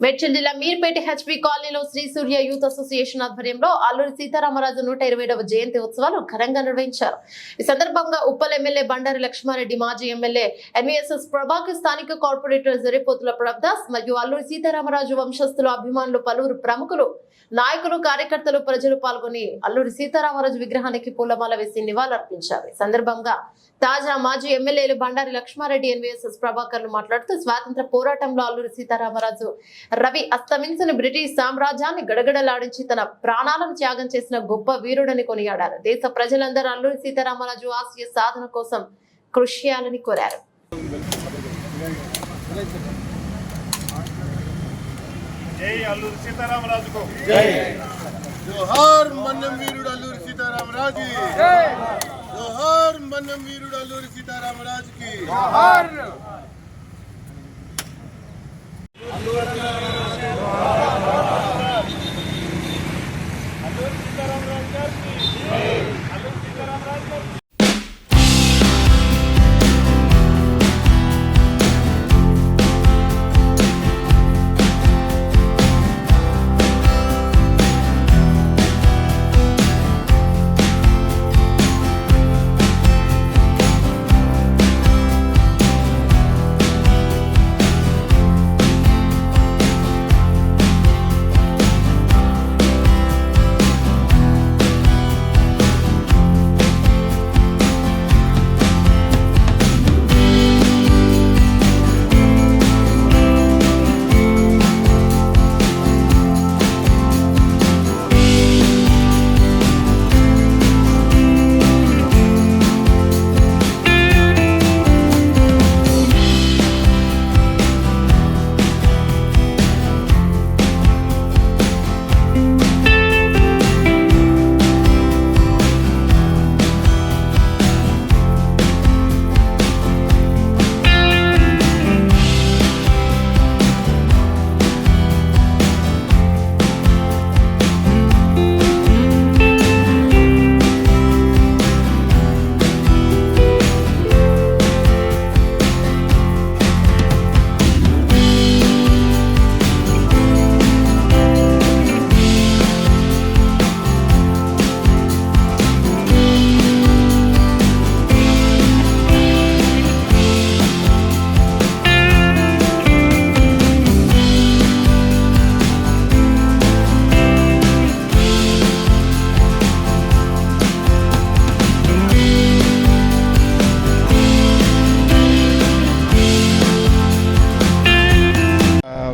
మేడ్చల్ జిల్లా మీర్పేట హెచ్పీ కాలనీలో శ్రీ సూర్య youth association ఆధ్వర్యంలో అల్లూరి సీతారామరాజు 127వ జయంతి ఉత్సవాలు ఘనంగా నిర్వహించారు. ఈ సందర్భంగా ఉప్పల్ ఎమ్మెల్యే బండారి లక్ష్మారెడ్డి, మాజీ ఎమ్మెల్యే ఎన్వీఎస్ఎస్ ప్రభాకర్, స్థానిక కార్పొరేటర్ జరిపోతుల ప్రభుదాస్ మరియు అల్లూరి సీతారామరాజు వంశస్థులు, అభిమానులు, పలువురు ప్రముఖులు, నాయకులు, కార్యకర్తలు, ప్రజలు పాల్గొని అల్లూరి సీతారామరాజు విగ్రహానికి పూలమాల వేసి నివాళులర్పించారు. ఈ సందర్భంగా తాజా మాజీ ఎమ్మెల్యేలు బండారి లక్ష్మారెడ్డి, ఎన్వీఎస్ఎస్ ప్రభాకర్లు మాట్లాడుతూ స్వాతంత్ర పోరాటంలో అల్లూరి సీతారామరాజు రవి అస్తమించిన బ్రిటిష్ సామ్రాజ్యాన్ని గడగడలాడించి తన ప్రాణాలను త్యాగం చేసిన గొప్ప వీరుడని కొనియాడారు. దేశ ప్రజలందరూ అల్లూరి సీతారామరాజు ఆశయ సాధన కోసం కృషి చేయాలని కోరారు. జై అల్లూరి సీతారామరాజుకు జై. జోహార్ మన్నం వీరుడు అల్లూరి సీతారామరాజు కి జై. జోహార్ మన్నం వీరుడు అల్లూరి సీతారామరాజు కి జోహార్.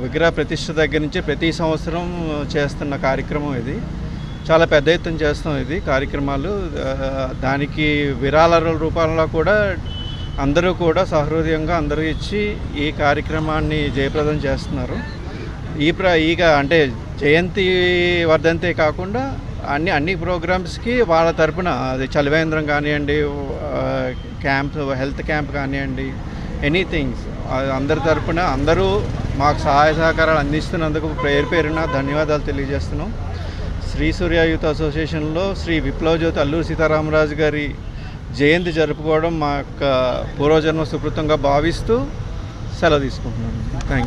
విగ్రహ ప్రతిష్ఠ దగ్గర నుంచి ప్రతి సంవత్సరం చేస్తున్న కార్యక్రమం ఇది. చాలా పెద్ద ఎత్తున చేస్తాం ఇది కార్యక్రమాలు. దానికి విరాళాల రూపంలో కూడా అందరూ కూడా సహృదయంగా అందరూ ఇచ్చి ఈ కార్యక్రమాన్ని జయప్రదం చేస్తున్నారు. అంటే జయంతి వర్ధంతే కాకుండా అన్ని ప్రోగ్రామ్స్కి వాళ్ళ తరపున, అది చలివేంద్రం కానివ్వండి, క్యాంప్, హెల్త్ క్యాంప్ కానివ్వండి, ఎనీథింగ్స్, అందరి తరపున అందరూ మాకు సహాయ సహకారాలు అందిస్తున్నందుకు పేరున ధన్యవాదాలు తెలియజేస్తున్నాం. శ్రీ సూర్య యూత్ అసోసియేషన్లో శ్రీ విప్లవ జ్యోతి అల్లూరి సీతారామరాజు గారి జయంతి జరుపుకోవడం మా యొక్క పూర్వజన్మ సుకృతంగా భావిస్తూ సెలవు తీసుకుంటున్నాను. Thank you.